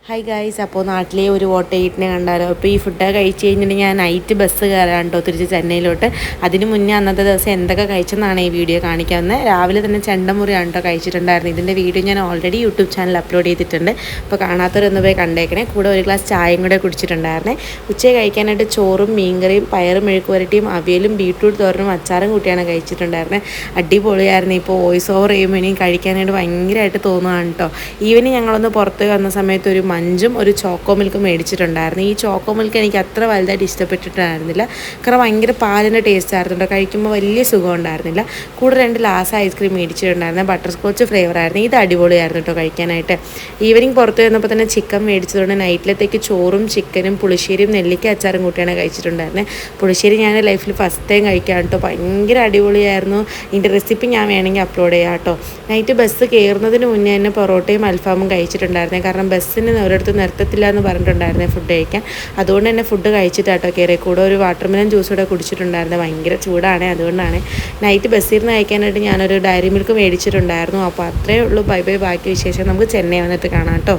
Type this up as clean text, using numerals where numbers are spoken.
Hi guys, അപ്പോൾ നാട്ടിലെ ഒരു ഓട്ടോയിട്ടിനെ കണ്ടാലോ. അപ്പോൾ ഈ ഫുഡ് കഴിച്ച് കഴിഞ്ഞിട്ട് ഞാൻ നൈറ്റ് ബസ് കയറാൻ കേട്ടോ തിരിച്ച് ചെന്നൈയിലോട്ട്. അതിന് മുന്നേ അന്നത്തെ ദിവസം എന്തൊക്കെ കഴിച്ചെന്നാണ് ഈ വീഡിയോ കാണിക്കാവുന്നത്. രാവിലെ തന്നെ ചെണ്ടമുറിയാണ് കേട്ടോ കഴിച്ചിട്ടുണ്ടായിരുന്നു. ഇതിൻ്റെ വീഡിയോ ഞാൻ ഓൾറെഡി യൂട്യൂബ് ചാനൽ അപ്ലോഡ് ചെയ്തിട്ടുണ്ട്. അപ്പോൾ കാണാത്തവരൊന്ന് പോയി കണ്ടേക്കണേ. കൂടെ ഒരു ഗ്ലാസ് ചായയും കൂടെ കുടിച്ചിട്ടുണ്ടായിരുന്നേ. ഉച്ചയ്ക്ക് കഴിക്കാനായിട്ട് ചോറും മീൻകറിയും പയറും മെഴുക്ക് പുരട്ടിയും അവിയലും ബീട്രൂട്ട് തോരനും അച്ചാറും കൂട്ടിയാണ് കഴിച്ചിട്ടുണ്ടായിരുന്നത്. അടിപൊളിയായിരുന്നു. ഇപ്പോൾ വോയിസ് ഓവർ ചെയ്യുമ്പോൾ ഇനിയും കഴിക്കാനായിട്ട് ഭയങ്കരമായിട്ട് തോന്നുകയാണ് കേട്ടോ. ഈവനിങ് ഞങ്ങളൊന്ന് പുറത്ത് വന്ന സമയത്ത് ഒരു മഞ്ചും ഒരു ചോക്കോ മിൽക്കും മേടിച്ചിട്ടുണ്ടായിരുന്നു. ഈ ചോക്കോ മിൽക്ക് എനിക്ക് അത്ര വലുതായിട്ട് ഇഷ്ടപ്പെട്ടിട്ടുണ്ടായിരുന്നില്ല. കാരണം ഭയങ്കര പാലിൻ്റെ ടേസ്റ്റ് ആയിരുന്നു. കഴിക്കുമ്പോൾ വലിയ സുഖം ഉണ്ടായിരുന്നില്ല. കൂടെ 2 ലാസ് ഐസ്ക്രീം മേടിച്ചിട്ടുണ്ടായിരുന്നു. ബട്ടർ സ്കോച്ച് ഫ്ലേവർ ആയിരുന്നു. ഇത് അടിപൊളിയായിരുന്നു കേട്ടോ കഴിക്കാനായിട്ട്. ഈവനിങ് പുറത്ത് വന്നപ്പോൾ തന്നെ ചിക്കൻ മേടിച്ചതുകൊണ്ട് നൈറ്റിലത്തേക്ക് ചോറും ചിക്കനും പുളിശ്ശേരിയും നെല്ലിക്ക അച്ചാറും കൂട്ടിയാണ് കഴിച്ചിട്ടുണ്ടായിരുന്നത്. പുളിശ്ശേരി ഞാൻ ലൈഫിൽ ഫസ്റ്റ് ടൈം കഴിക്കാം കേട്ടോ. ഭയങ്കര അടിപൊളിയായിരുന്നു. ഇതിൻ്റെ റെസിപ്പി ഞാൻ വേണമെങ്കിൽ അപ്ലോഡ് ചെയ്യാം കേട്ടോ. നൈറ്റ് ബസ് കയറുന്നതിന് മുന്നേ തന്നെ പൊറോട്ടയും അൽഫാമും കഴിച്ചിട്ടുണ്ടായിരുന്നു. കാരണം ബസ്സിന് ഒരിടത്ത് നിർത്തത്തില്ല എന്ന് പറഞ്ഞിട്ടുണ്ടായിരുന്നേ ഫുഡ് കഴിക്കാൻ. അതുകൊണ്ട് തന്നെ ഫുഡ് കഴിച്ചിട്ടാട്ടോ കയറി. കൂടെ ഒരു വാട്ടർമെലൻ ജ്യൂസ് കൂടെ കുടിച്ചിട്ടുണ്ടായിരുന്നു. ഭയങ്കര ചൂടാണ്, അതുകൊണ്ടാണ്. നൈറ്റ് ബസ്സിൽ നിന്ന് കഴിക്കാനായിട്ട് ഞാനൊരു ഡയറി മിൽക്ക് മേടിച്ചിട്ടുണ്ടായിരുന്നു. അപ്പോൾ അത്രയേ ഉള്ളൂ. Bye bye. ബാക്കി വിശേഷം നമുക്ക് ചെന്നൈ വന്നിട്ട് കാണാം കേട്ടോ.